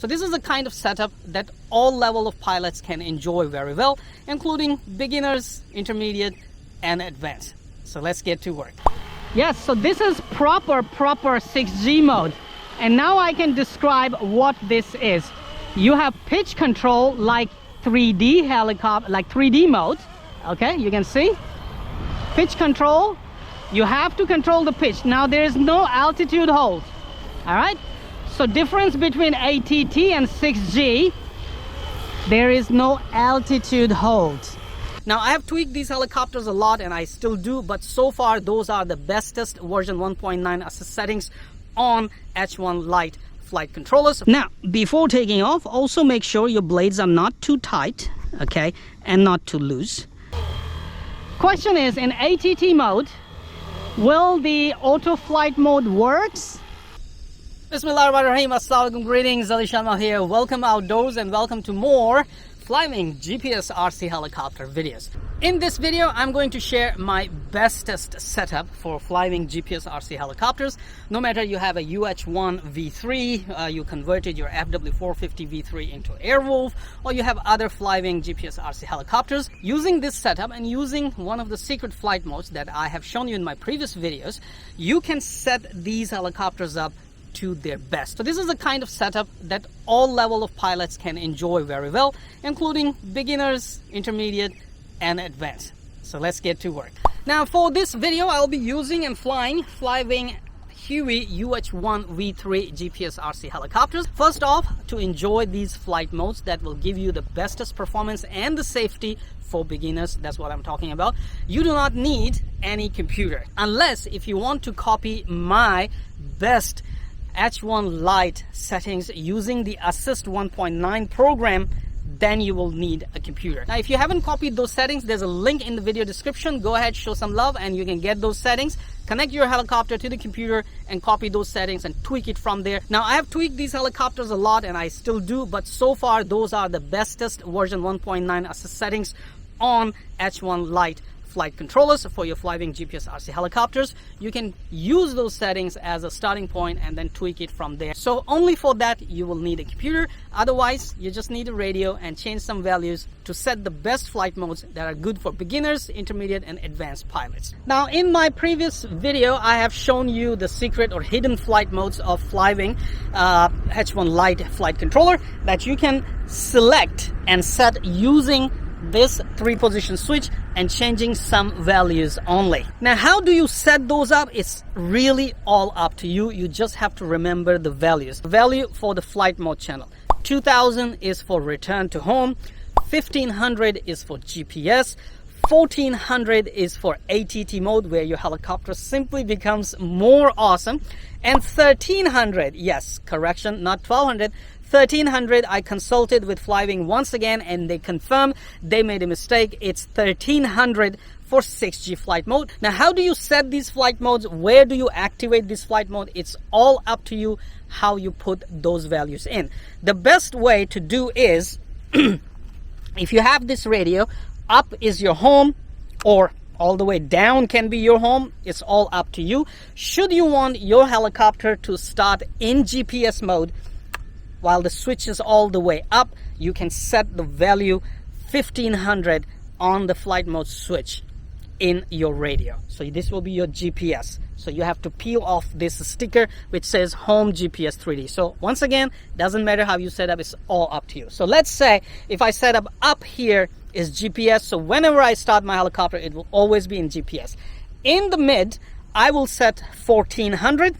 So this is the kind of setup that all level of pilots can enjoy very well, including beginners, intermediate, and advanced. So let's get to work. Yes, so this is proper 6G mode. And now I can describe what this is. You have pitch control like 3D helicopter, like 3D mode. Okay, you can see. Pitch control, you have to control the pitch. Now there is no altitude hold. All right. So difference between ATT and 6G, there is no altitude hold. Now I have tweaked these helicopters a lot and I still do, but so far those are the bestest version 1.9 assist settings on H1 Lite flight controllers. Now before taking off, also make sure your blades are not too tight, okay, and not too loose. Question is, in ATT mode, will the auto flight mode works? Bismillahirrahmanirrahim, Assalamualaikum, greetings, alishanmao here. Welcome outdoors and welcome to more FlyWing GPS RC helicopter videos. In this video, I'm going to share my bestest setup for FlyWing GPS RC helicopters. No matter you have a UH-1 V3, you converted your FW450 V3 into Airwolf, or you have other FlyWing GPS RC helicopters. Using this setup and using one of the secret flight modes that I have shown you in my previous videos, you can set these helicopters up to their best. So this is the kind of setup that all level of pilots can enjoy very well, including beginners, intermediate, and advanced. So let's get to work. Now for this video, I'll be using and flying FlyWing Huey UH-1 V3 GPS RC helicopters. First off, to enjoy these flight modes that will give you the bestest performance and the safety for beginners, that's what I'm talking about. You do not need any computer, unless if you want to copy my best H1 Lite settings using the Assist 1.9 program, then you will need a computer. Now if you haven't copied those settings, there's a link in the video description. Go ahead, show some love, and you can get those settings. Connect your helicopter to the computer and copy those settings and tweak it from there. Now I have tweaked these helicopters a lot and I still do, but so far those are the bestest version 1.9 assist settings on H1 Lite flight controllers for your FlyWing GPS RC helicopters. You can use those settings as a starting point and then tweak it from there. So only for that you will need a computer. Otherwise you just need a radio and change some values to set the best flight modes that are good for beginners, intermediate, and advanced pilots. Now in my previous video I have shown you the secret or hidden flight modes of FlyWing H1 Lite flight controller that you can select and set using this 3-position switch and changing some values only. Now how do you set those up? It's really all up to you. You just have to remember the values. The value for the flight mode channel, 2000 is for return to home, 1500 is for GPS, 1400 is for ATT mode where your helicopter simply becomes more awesome, and 1300, yes, correction, not 1200, 1300 I consulted with FlyWing once again and they confirmed they made a mistake. It's 1300 for 6G flight mode. Now how do you set these flight modes? Where do you activate this flight mode? It's all up to you how you put those values in. The best way to do is if you have this radio, up is your home or all the way down can be your home. It's all up to you. Should you want your helicopter to start in GPS mode while the switch is all the way up, you can set the value 1500 on the flight mode switch in your radio. So this will be your GPS. So you have to peel off this sticker which says home GPS 3D. So once again, doesn't matter how you set up, it's all up to you. So let's say if I set up here is GPS, so whenever I start my helicopter it will always be in GPS. In the mid I will set 1400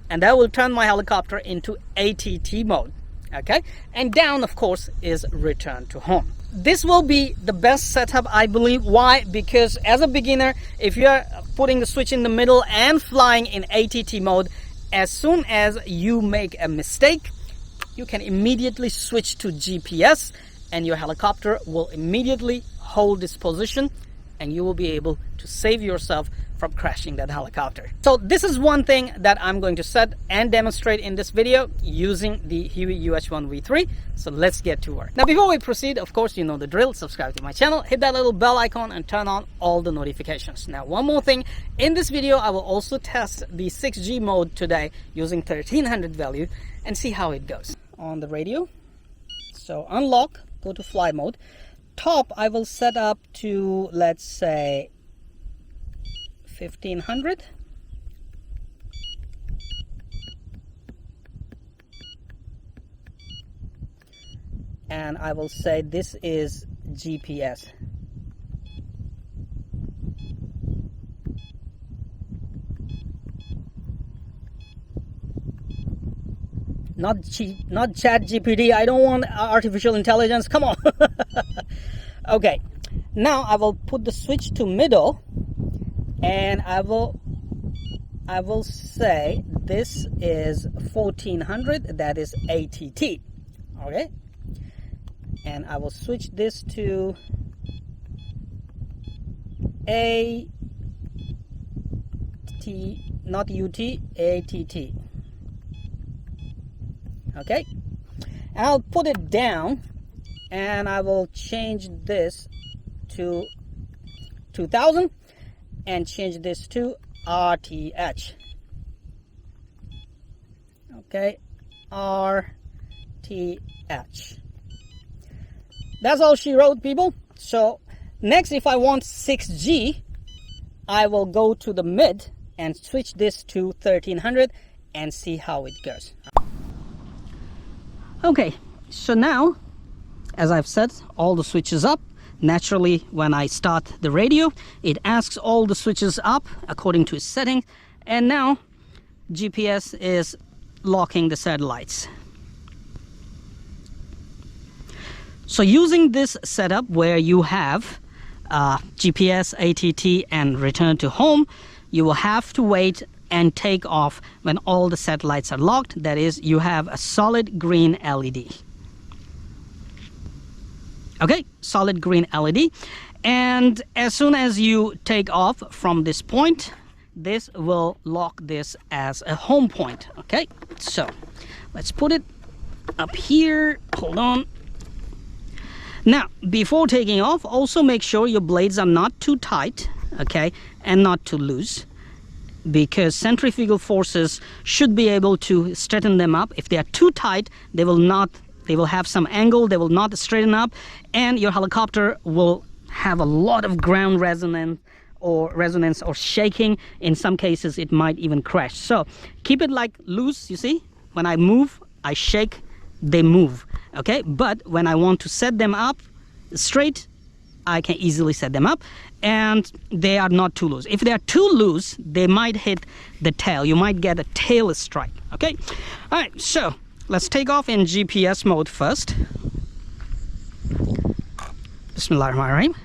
and that will turn my helicopter into ATT mode. Okay, and down of course is return to home. This will be the best setup, I believe. Why? Because as a beginner, if you're putting the switch in the middle and flying in ATT mode, as soon as you make a mistake, you can immediately switch to GPS and your helicopter will immediately hold this position and you will be able to save yourself from crashing that helicopter. So this is one thing that I'm going to set and demonstrate in this video using the Huey UH-1 V3. So let's get to work. Now before we proceed, of course you know the drill. Subscribe to my channel, hit that little bell icon and turn on all the notifications. Now one more thing, in this video I will also test the 6G mode today using 1300 value and see how it goes. on the radio. So unlock, go to fly mode. Top I will set up to, let's say, 1500. And I will say this is GPS. Not chat GPT. I don't want artificial intelligence. Come on. Okay. Now I will put the switch to middle, and I will say this is 1400. That is ATT. Okay. And I will switch this to AT, not UT, ATT. Okay, and I'll put it down, and I will change this to 2000 and change this to RTH. Okay, RTH. That's all she wrote, people. So next, if I want 6G, I will go to the mid and switch this to 1300 and see how it goes. Okay, so now, as I've said, all the switches up. Naturally, when I start the radio, it asks all the switches up according to its setting, and now GPS is locking the satellites. So using this setup where you have GPS, ATT, and return to home, you will have to wait and take off when all the satellites are locked. That is, you have a solid green LED. Okay, solid green LED. And as soon as you take off from this point, this will lock this as a home point. Okay, so let's put it up here. Hold on. Now, before taking off, also make sure your blades are not too tight, okay, and not too loose, because centrifugal forces should be able to straighten them up. If they are too tight, they will have some angle, they will not straighten up, and your helicopter will have a lot of ground resonance or shaking. In some cases, it might even crash. So keep it like loose. You see, when I move, I shake, they move. Okay, but when I want to set them up straight, I can easily set them up, and they are not too loose. If they are too loose, they might hit the tail. You might get a tail strike. Okay, all right, so let's take off in GPS mode first. Bismillahirrahmanirrahim.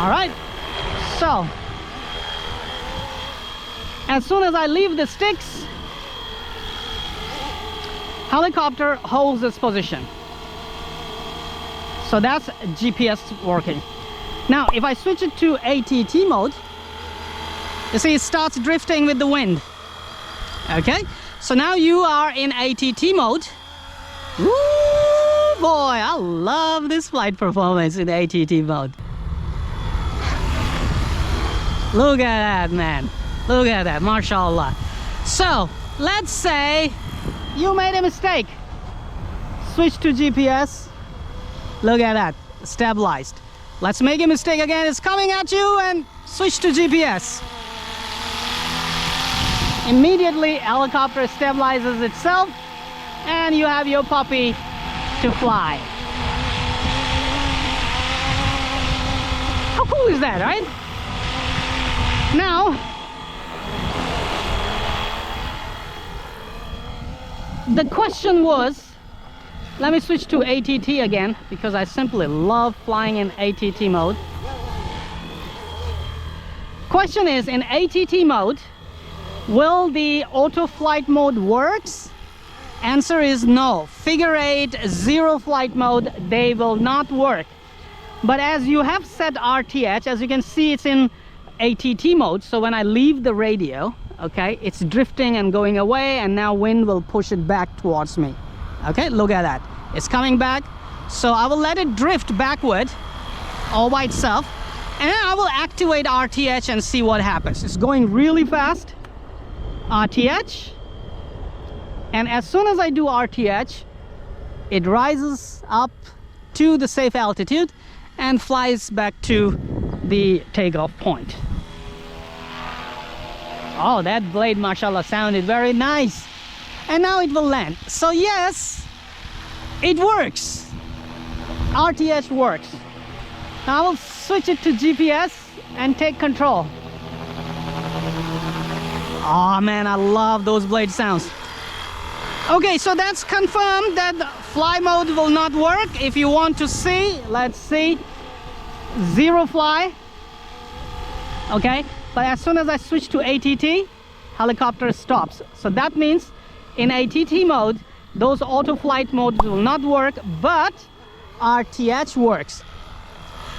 All right, so as soon as I leave the sticks, helicopter holds its position. So that's GPS working. Now, if I switch it to ATT mode, you see it starts drifting with the wind. Okay, so now you are in ATT mode. Woo, boy, I love this flight performance in ATT mode. Look at that, man. Look at that, mashallah. So let's say you made a mistake. Switch to GPS. Look at that, stabilized. Let's make a mistake again. It's coming at you, and switch to GPS. Immediately, helicopter stabilizes itself, and you have your puppy to fly. How cool is that, right? Now, the question was, let me switch to ATT again, because I simply love flying in ATT mode. Question is, in ATT mode, will the auto flight mode works? Answer is no. Figure 8, 0 flight mode, they will not work. But as you have set RTH, as you can see, it's in ATT mode, so when I leave the radio, okay, it's drifting and going away, and now wind will push it back towards me. Okay, look at that, it's coming back. So I will let it drift backward all by itself, and then I will activate RTH and see what happens. It's going really fast, RTH, and as soon as I do RTH, it rises up to the safe altitude and flies back to the takeoff point. Oh, that blade, mashallah, sounded very nice. And now it will land. So yes, it works. RTH works. Now I will switch it to GPS and take control. Oh man, I love those blade sounds. Okay, so that's confirmed that fly mode will not work. If you want to see, let's see, zero fly. Okay, but as soon as I switch to ATT, helicopter stops. So that means in ATT mode, those auto flight modes will not work, but RTH works.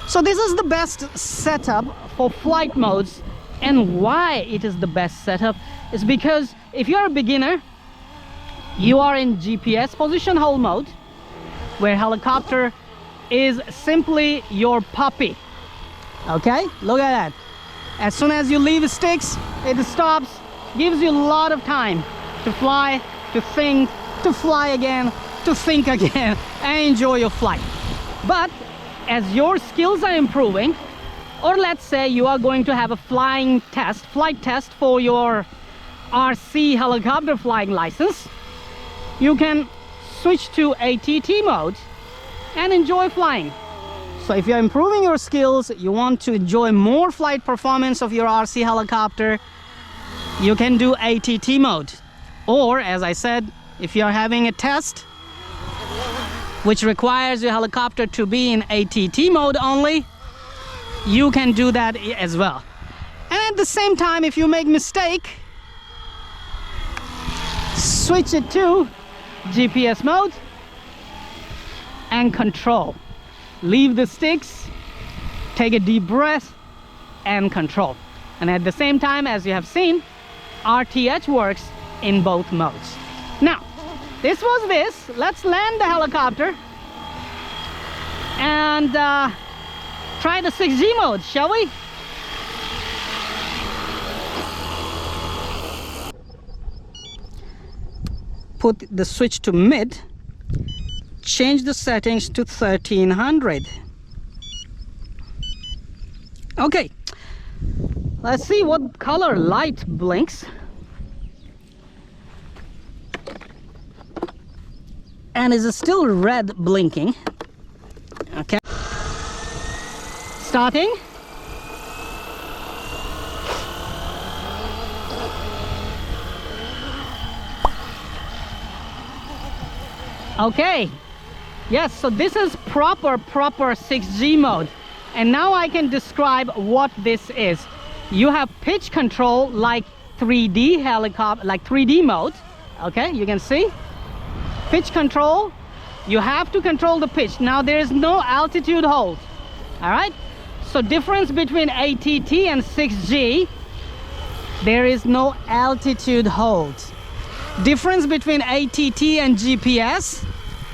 So this is the best setup for flight modes. And why it is the best setup is because if you're a beginner, you are in GPS position hold mode, where helicopter is simply your puppy. Okay, look at that. As soon as you leave sticks, it stops, gives you a lot of time to fly, to think, to fly again, to think again, and enjoy your flight. But as your skills are improving, or let's say you are going to have a flight test for your RC helicopter flying license, you can switch to ATT mode and enjoy flying. So if you're improving your skills, you want to enjoy more flight performance of your RC helicopter, you can do ATT mode. Or as I said, if you're having a test which requires your helicopter to be in ATT mode only, you can do that as well. And at the same time, if you make mistake, switch it to GPS mode and control. Leave the sticks, take a deep breath and control. And at the same time, as you have seen, RTH works in both modes. Now, this was this. Let's land the helicopter and try the 6G mode, shall we? Put the switch to mid, change the settings to 1300. Okay, let's see what color light blinks. And is still red blinking. Okay, starting. Okay, yes, so this is proper 6G mode. And now I can describe what this is. You have pitch control like 3D helicopter, like 3D mode. Okay, you can see pitch control. You have to control the pitch. Now there is no altitude hold. All right, so difference between ATT and 6G, there is no altitude hold. Difference between ATT and GPS,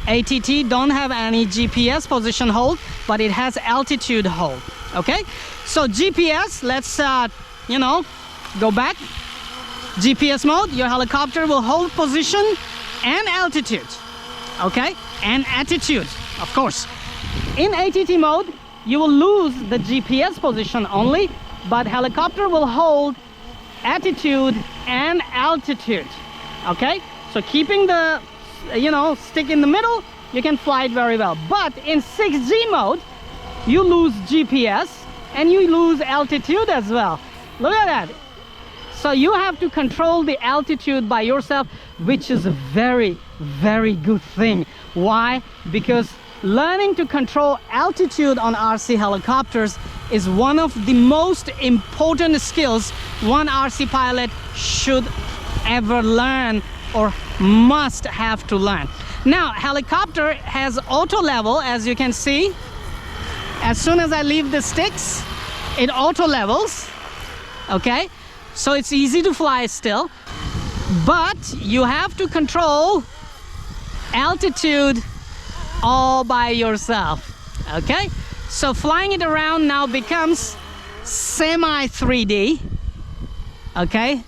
ATT don't have any GPS position hold, but it has altitude hold. Okay, so GPS, let's go back. GPS mode, your helicopter will hold position and altitude, okay, and attitude, of course. In ATT mode, you will lose the GPS position only, but helicopter will hold attitude and altitude. Okay, so keeping the stick in the middle, you can fly it very well. But in 6G mode, you lose GPS and you lose altitude as well. Look at that. So you have to control the altitude by yourself, which is a very, very good thing. Why? Because learning to control altitude on RC helicopters is one of the most important skills one RC pilot should ever learn or must have to learn. Now, helicopter has auto level, as you can see. As soon as I leave the sticks, it auto levels. Okay, so it's easy to fly still, but you have to control altitude all by yourself. Okay, so flying it around now becomes semi 3D. Okay,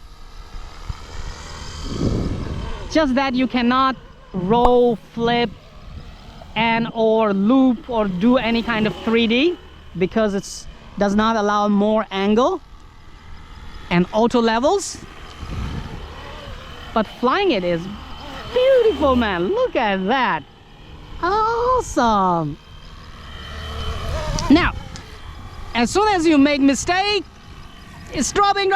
just that you cannot roll, flip, and or loop or do any kind of 3D because it does not allow more angle and auto levels. But flying it is beautiful, man. Look at that. Awesome. Now, as soon as you make mistake, it's dropping,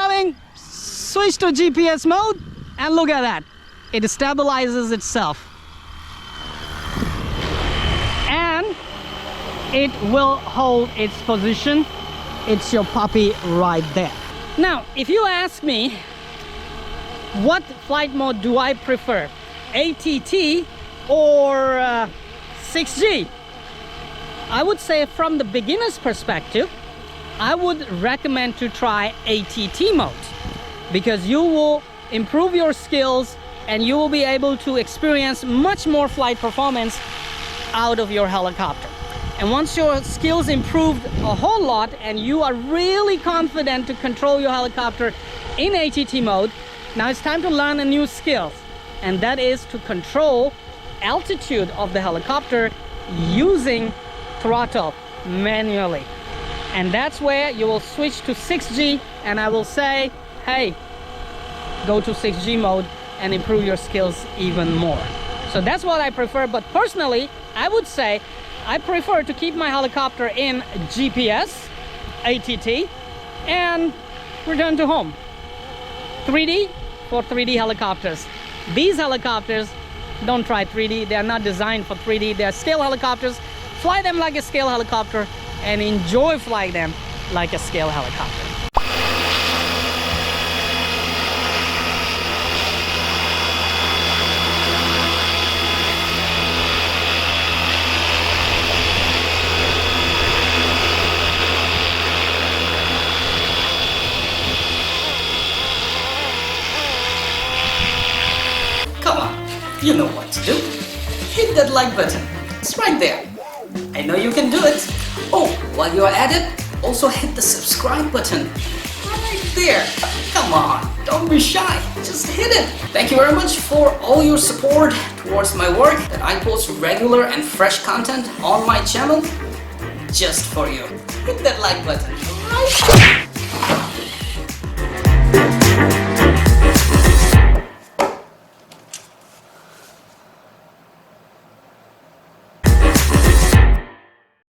switch to GPS mode, and look at that. It stabilizes itself. And it will hold its position. It's your puppy right there. Now, if you ask me, what flight mode do I prefer? ATT or 6G? I would say from the beginner's perspective, I would recommend to try ATT mode because you will improve your skills and you will be able to experience much more flight performance out of your helicopter. And once your skills improved a whole lot and you are really confident to control your helicopter in ATT mode, now it's time to learn a new skill, and that is to control altitude of the helicopter using throttle manually. And that's where you will switch to 6G, and I will say, hey, go to 6G mode and improve your skills even more. So that's what I prefer, but personally, I would say I prefer to keep my helicopter in GPS, ATT, and return to home. 3D for 3D helicopters. These helicopters, don't try 3D. They are not designed for 3D. They are scale helicopters. Fly them like a scale helicopter and enjoy flying them like a scale helicopter. Come on, you know what to do. Hit that like button. It's right there. I know you can do it. Oh, while you're at it, also hit the subscribe button. Right there. Come on, don't be shy. Just hit it. Thank you very much for all your support towards my work, that I post regular and fresh content on my channel just for you. Hit that like button. Right there.